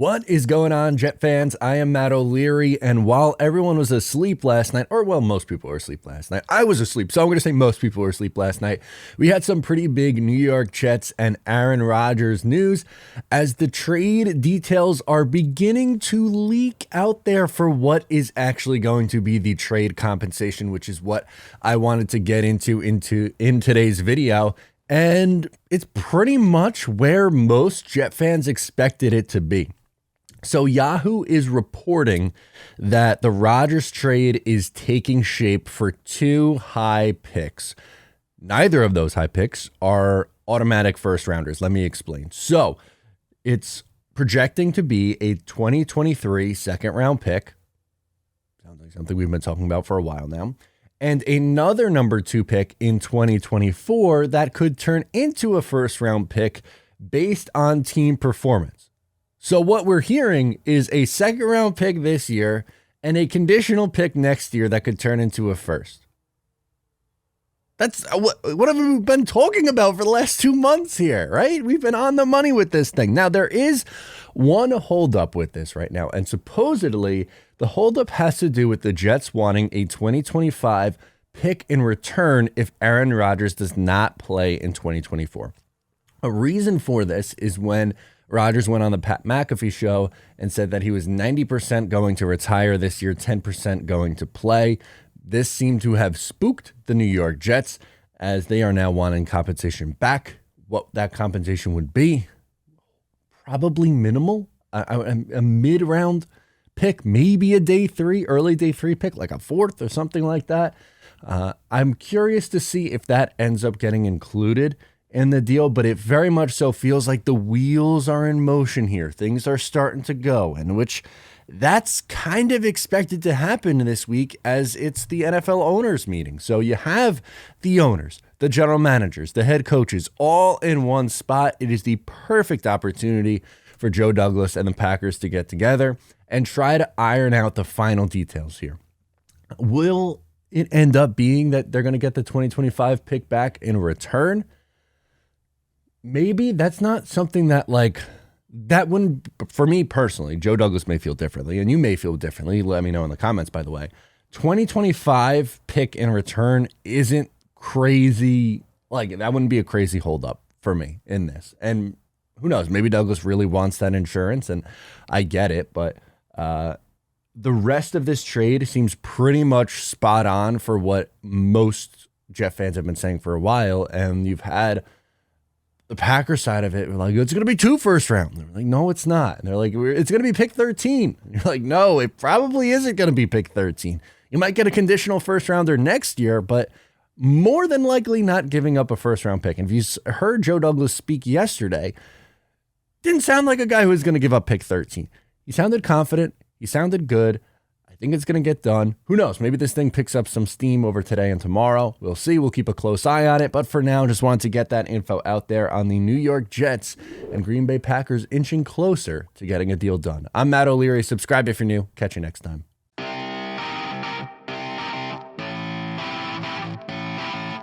What is going on, Jet fans? I am Matt O'Leary, and while everyone was asleep last night, or well, most people were asleep last night, I was asleep, so I'm going to say most people were asleep last night. We had some pretty big New York Jets and Aaron Rodgers news as the trade details are beginning to leak out there for what is actually going to be the trade compensation, which is what I wanted to get into in today's video. And it's pretty much where most Jet fans expected it to be. So Yahoo is reporting that the Rodgers trade is taking shape for two high picks. Neither of those high picks are automatic first rounders. Let me explain. So it's projecting to be a 2023 second round pick. Sounds like something we've been talking about for a while now. And another number 2 pick in 2024 that could turn into a first round pick based on team performance. So what we're hearing is a second round pick this year and a conditional pick next year that could turn into a first. That's what have we been talking about for the last 2 months here, right? We've been on the money with this thing. Now, there is one holdup with this right now, and supposedly the holdup has to do with the Jets wanting a 2025 pick in return if Aaron Rodgers does not play in 2024. A reason for this is when Rodgers went on the Pat McAfee show and said that he was 90% going to retire this year, 10% going to play. This seemed to have spooked the New York Jets as they are now wanting compensation back. What that compensation would be, probably minimal, a mid-round pick, maybe a early day three pick, like a fourth or something like that. I'm curious to see if that ends up getting included in the deal, but it very much so feels like the wheels are in motion here. Things are starting to go, and which that's kind of expected to happen this week as it's the NFL owners meeting. So you have the owners, the general managers, the head coaches all in one spot. It is the perfect opportunity for Joe Douglas and the Packers to get together and try to iron out the final details here. Will it end up being that they're going to get the 2025 pick back in return? Maybe. That's not something that that wouldn't, for me personally, Joe Douglas may feel differently, and you may feel differently. Let me know in the comments, by the way. 2025 pick in return isn't crazy. That wouldn't be a crazy holdup for me in this. And who knows, maybe Douglas really wants that insurance, and I get it, but the rest of this trade seems pretty much spot on for what most Jet fans have been saying for a while, and you've had the Packers side of it, we're like, it's going to be 2 first round. They're like, no, it's not. And they're like, it's going to be pick 13. And you're like, no, it probably isn't going to be pick 13. You might get a conditional first rounder next year, but more than likely not giving up a first round pick. And if you heard Joe Douglas speak yesterday, didn't sound like a guy who was going to give up pick 13. He sounded confident. He sounded good. I think it's going to get done. Who knows? Maybe this thing picks up some steam over today and tomorrow. We'll see. We'll keep a close eye on it. But for now, just wanted to get that info out there on the New York Jets and Green Bay Packers inching closer to getting a deal done. I'm Matt O'Leary. Subscribe if you're new. Catch you next time.